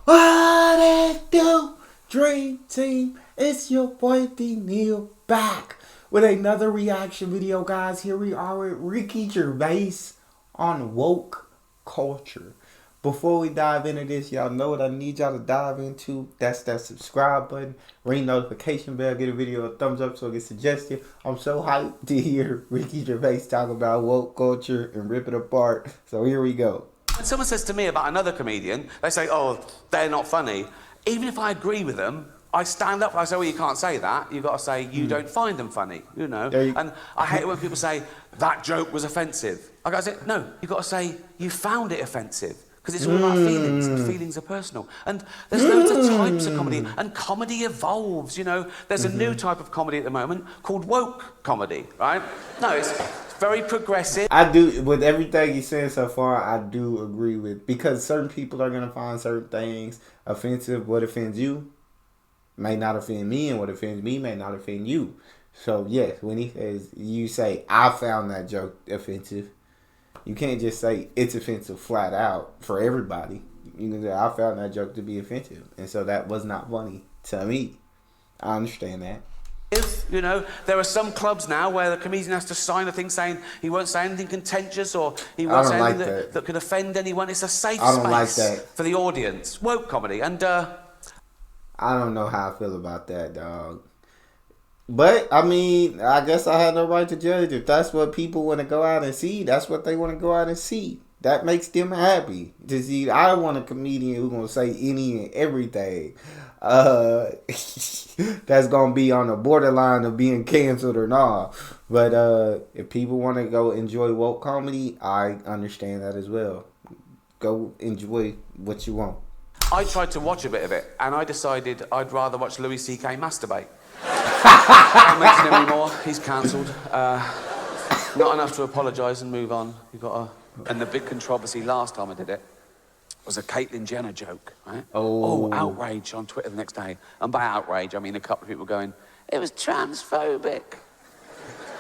What it do, Dream Team? It's your boy D Neil back with another reaction video, guys. Here we are with Ricky Gervais on woke culture. Before we dive into this, y'all know what I need y'all to dive into. That's that subscribe button, ring notification bell, get a video a thumbs up so it gets suggested. I'm so hyped to hear Ricky Gervais talk about woke culture and rip it apart. So here we go. When someone says to me about another comedian, they say, oh, they're not funny. Even if I agree with them, I stand up and I say, well, you can't say that. You've got to say, you don't find them funny, you know. And I hate it when people say, that joke was offensive. I got to say, no, you've got to say, you found it offensive. Because it's all about feelings, and feelings are personal. And there's loads of types of comedy, and comedy evolves, you know. There's a new type of comedy at the moment called woke comedy, right? No, it's very progressive. I do, with everything you're saying so far, I do agree with, because certain people are going to find certain things offensive. What offends you may not offend me, and what offends me may not offend you. So yes, when he says, you say, I found that joke offensive, you can't just say it's offensive flat out for everybody. You can say, I found that joke to be offensive, and so that was not funny to me. I understand that. You know, there are some clubs now where the comedian has to sign a thing saying he won't say anything contentious or he won't say anything that could offend anyone. It's a safe space for the audience. Woke comedy. And I don't know how I feel about that, dog. But, I mean, I guess I have no right to judge. If that's what people want to go out and see, that's what they want to go out and see. That makes them happy to see. I want a comedian who's going to say any and everything. That's going to be on the borderline of being canceled or not. But if people want to go enjoy woke comedy, I understand that as well. Go enjoy what you want. I tried to watch a bit of it, and I decided I'd rather watch Louis C.K. masturbate. Can't mention him anymore. He's cancelled. Not enough to apologise and move on. You got to. And the big controversy last time I did it was a Caitlyn Jenner joke, right? Oh, outrage on Twitter the next day. And by outrage, I mean a couple of people going, it was transphobic.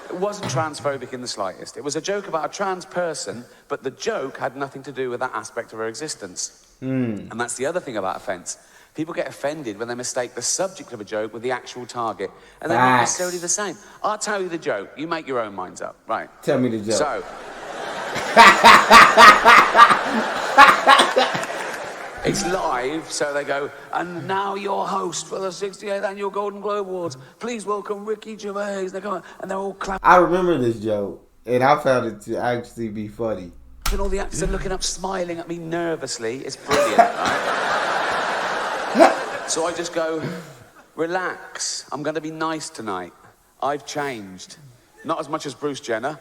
It wasn't transphobic in the slightest. It was a joke about a trans person, but the joke had nothing to do with that aspect of her existence. And that's the other thing about offence. People get offended when they mistake the subject of a joke with the actual target. And they're not necessarily the same. I'll tell you the joke. You make your own minds up. Right. Tell me the joke. So. It's live, so they go, and now your host for the 68th Annual Golden Globe Awards. Please welcome Ricky Gervais. They go, and they're all clapping. I remember this joke, and I found it to actually be funny. And all the actors are looking up, smiling at me nervously. It's brilliant, right? So I just go, relax. I'm going to be nice tonight. I've changed. Not as much as Bruce Jenner.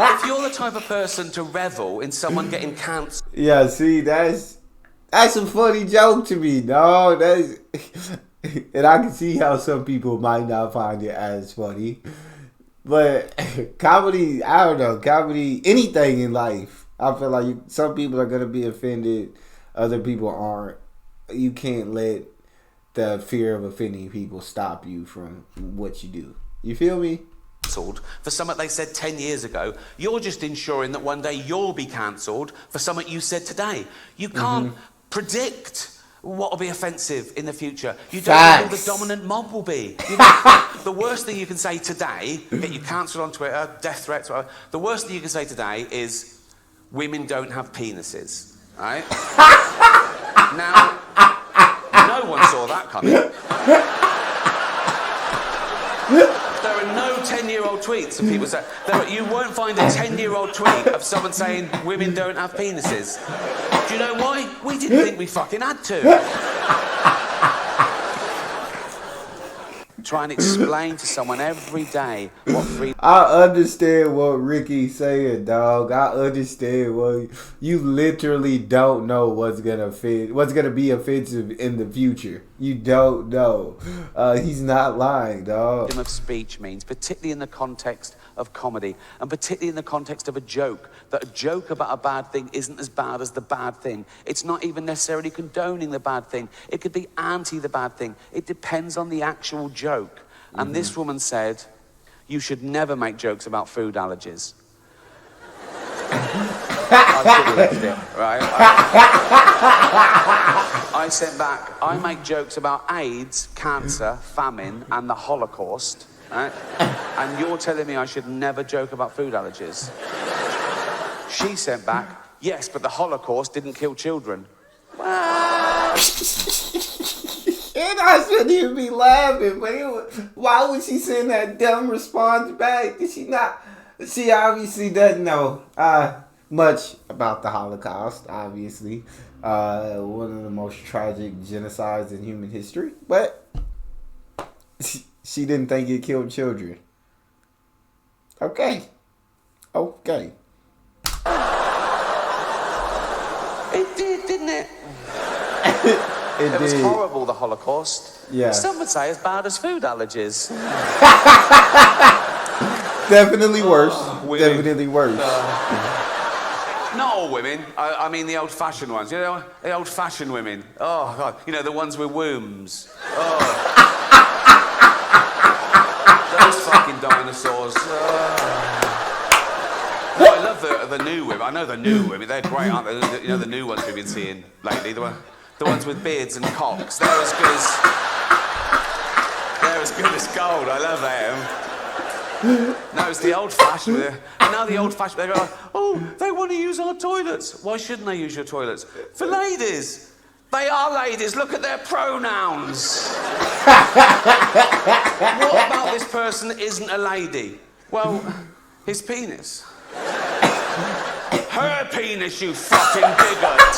If you're the type of person to revel in someone getting cancelled... Yeah, see, that's a funny joke to me, dog. And I can see how some people might not find it as funny. But comedy, I don't know, comedy, anything in life, I feel like some people are going to be offended, other people aren't. You can't let the fear of offending people stop you from what you do. You feel me? For something they said 10 years ago, you're just ensuring that one day you'll be cancelled for something you said today. You can't predict what will be offensive in the future. You don't know who the dominant mob will be. You know, the worst thing you can say today, get you cancelled on Twitter, death threats, whatever. The worst thing you can say today is, women don't have penises, right? Now, no one saw that coming. There are no 10-year-old tweets of people saying... You won't find a 10-year-old tweet of someone saying women don't have penises. Do you know why? We didn't think we fucking had to. Try and explain to someone every day what freedom... I understand what Ricky's saying, dog. I understand what... You literally don't know what's gonna be offensive in the future. You don't know. He's not lying, dog. Freedom of speech means, particularly in the context of comedy, and particularly in the context of a joke, that a joke about a bad thing isn't as bad as the bad thing. It's not even necessarily condoning the bad thing. It could be anti the bad thing. It depends on the actual joke. And this woman said, you should never make jokes about food allergies. I should have left it, right? I sent back, I make jokes about AIDS, cancer, famine, and the Holocaust, right? And you're telling me I should never joke about food allergies. She sent back, yes, but the Holocaust didn't kill children. And I shouldn't even be laughing, but why would she send that dumb response back? Did she not? She obviously doesn't know much about the Holocaust, obviously. One of the most tragic genocides in human history. But she didn't think it killed children. Okay. It did, didn't it? It was did. Horrible, the Holocaust. Yeah. Some would say as bad as food allergies. Definitely worse. Women. Definitely worse. Not all women. I mean the old-fashioned ones. You know, the old-fashioned women. Oh, God. You know, the ones with wombs. Oh. Those fucking dinosaurs. No, I love the new women. I know the new women. They're great, aren't they? You know, the new ones we've been seeing lately. The ones with beards and cocks. They're as good as gold. I love them. No, it's the old-fashioned. And now the old-fashioned, they go, oh, they want to use our toilets. Why shouldn't they use your toilets? For ladies. They are ladies. Look at their pronouns. What about this person isn't a lady? Well, his penis. Her penis, you fucking bigot.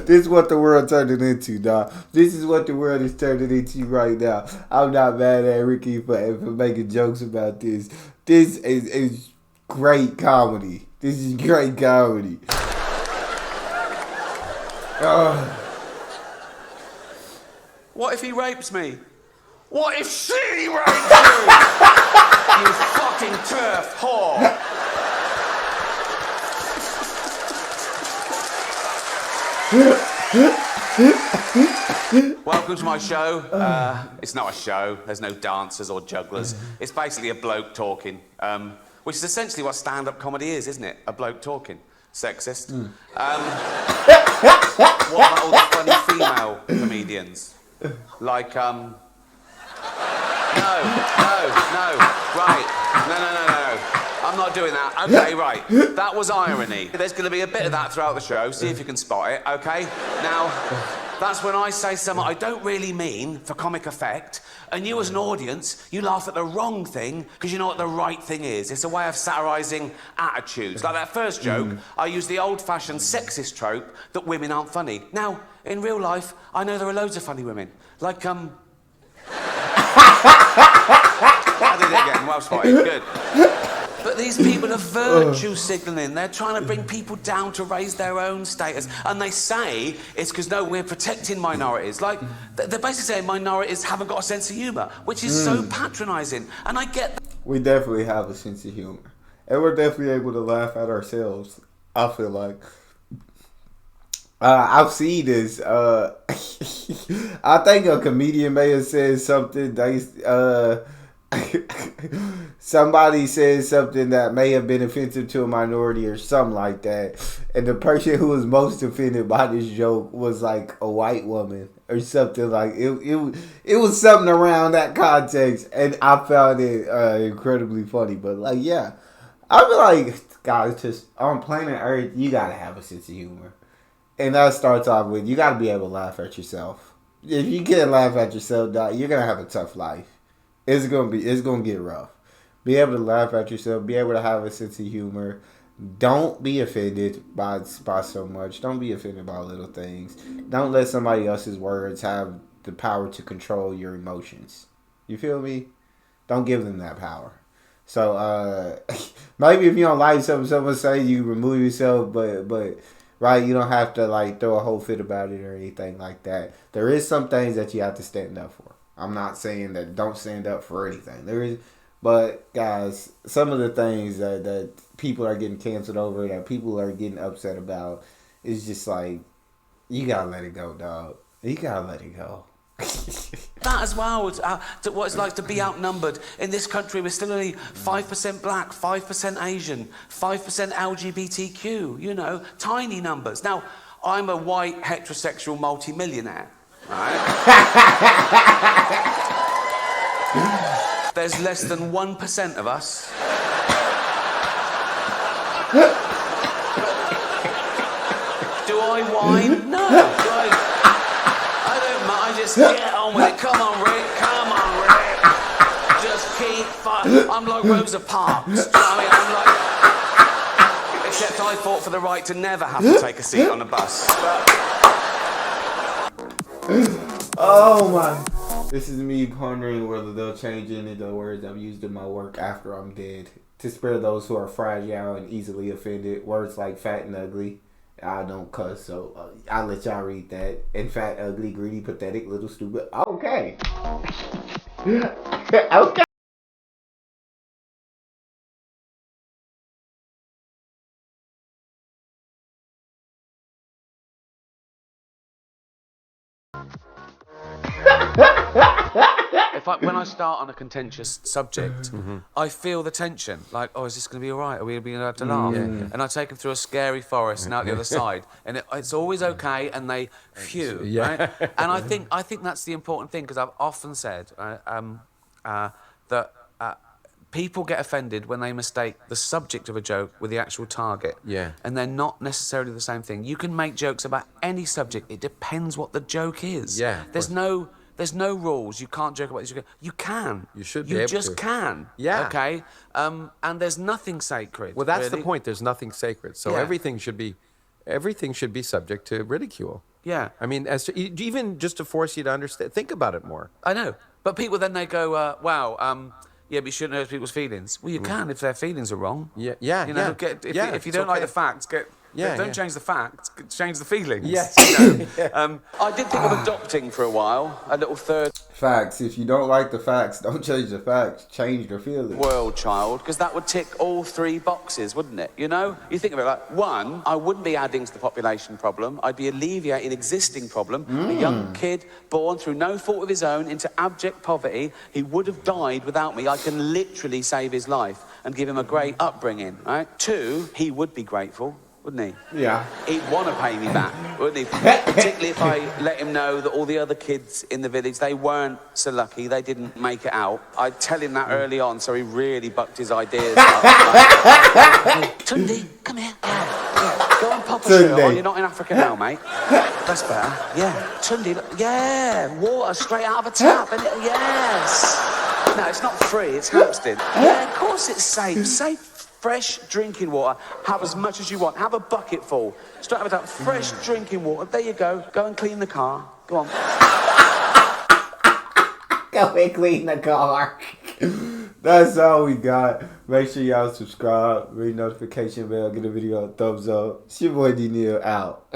This is what the world turned it into, dog. This is what the world is turning into right now. I'm not mad at Ricky for making jokes about this. This is great comedy. This is great comedy. What if he rapes me? What if she rapes you? You fucking turf whore. Welcome to my show. It's not a show. There's no dancers or jugglers. It's basically a bloke talking, which is essentially what stand-up comedy is, isn't it? A bloke talking. Sexist. What about all the funny female comedians? Like, No. Right. No. I'm not doing that. Okay, right. That was irony. There's going to be a bit of that throughout the show. See if you can spot it, okay? Now, that's when I say something I don't really mean for comic effect, and you as an audience, you laugh at the wrong thing because you know what the right thing is. It's a way of satirising attitudes. Like that first joke, I used the old-fashioned sexist trope that women aren't funny. Now, in real life, I know there are loads of funny women. Like, I did it again. Well spotted. Good. But these people are virtue signalling. They're trying to bring people down to raise their own status. And they say it's because, no, we're protecting minorities. Like, they're basically saying minorities haven't got a sense of humour, which is so patronising. And I get that. We definitely have a sense of humor. And we're definitely able to laugh at ourselves, I feel like. I've seen this. I think a comedian may have said something. Somebody said something that may have been offensive to a minority or something like that, and the person who was most offended by this joke was like a white woman or something. Like it was something around that context, and I found it incredibly funny. But like, yeah, I feel like, guys, just on planet Earth, you gotta have a sense of humor. And that starts off with, you got to be able to laugh at yourself. If you can't laugh at yourself, you're going to have a tough life. It's going to get rough. Be able to laugh at yourself. Be able to have a sense of humor. Don't be offended by so much. Don't be offended by little things. Don't let somebody else's words have the power to control your emotions. You feel me? Don't give them that power. So, maybe if you don't like something someone say, you remove yourself, but right, you don't have to like throw a whole fit about it or anything like that. There is some things that you have to stand up for. I'm not saying that don't stand up for anything. There is, but guys, some of the things that people are getting canceled over, that people are getting upset about, is just like, you gotta let it go, dog. You gotta let it go. That as well, what it's like to be outnumbered. In this country, we're still only 5% black, 5% Asian, 5% LGBTQ, you know, tiny numbers. Now, I'm a white, heterosexual multi-millionaire, right? There's less than 1% of us. Do I whine? No. I don't mind. I just get on with it. Come on, Rick. Come on, Rick. Just keep I'm like Rosa Parks. Do you know what I mean? I'm like... Except I fought for the right to never have to take a seat on a bus. Oh my. This is me pondering whether they'll change any of the words I've used in my work after I'm dead. To spare those who are fragile and easily offended, words like fat and ugly. I don't cuss, so I'll let y'all read that. And fat, ugly, greedy, pathetic, little stupid. Okay. Okay. When I start on a contentious subject, I feel the tension. Like, oh, is this going to be all right? Are we being able to laugh? And I take them through a scary forest and out the other side, and it's always okay. And they, phew, right? And I think that's the important thing, because I've often said that people get offended when they mistake the subject of a joke with the actual target. And they're not necessarily the same thing. You can make jokes about any subject. It depends what the joke is. There's no rules. You can't joke about this. You can. You should be able to. You just can. Okay? And there's nothing sacred. Well, that's really. the point. There's nothing sacred. So everything should be subject to ridicule. Yeah. I mean, even just to force you to understand, think about it more. I know. But people then they go, wow, yeah, but you shouldn't hurt people's feelings. Well, you can if their feelings are wrong. Yeah. You know, if you don't like the facts, don't change the facts, change the feelings. Yes. You know? I did think of adopting for a while, a little third Facts. If you don't like the facts, don't change the facts. Change your feelings. world child, because that would tick all three boxes, wouldn't it? You know? You think of it like, one, I wouldn't be adding to the population problem. I'd be alleviating an existing problem. A young kid born through no fault of his own into abject poverty. He would have died without me. I can literally save his life and give him a great upbringing, right? Two, he would be grateful, wouldn't he? Yeah. He'd want to pay me back, wouldn't he? Particularly if I let him know that all the other kids in the village, they weren't so lucky, they didn't make it out. I'd tell him that early on, so he really bucked his ideas up. Tundi, come here. Yeah. Go and pop a shirt on. You're not in Africa now, mate. That's better. Yeah. Tundi, yeah. Water straight out of a tap. Yes. No, it's not free, it's Hampstead. Yeah, of course it's safe. Safe, fresh drinking water. Have as much as you want. Have a bucket full. Straight out of that fresh drinking water. There you go. Go and clean the car. Go on. Go and clean the car. That's all we got. Make sure y'all subscribe, ring notification bell, get the video a thumbs up. It's your boy D Neil out.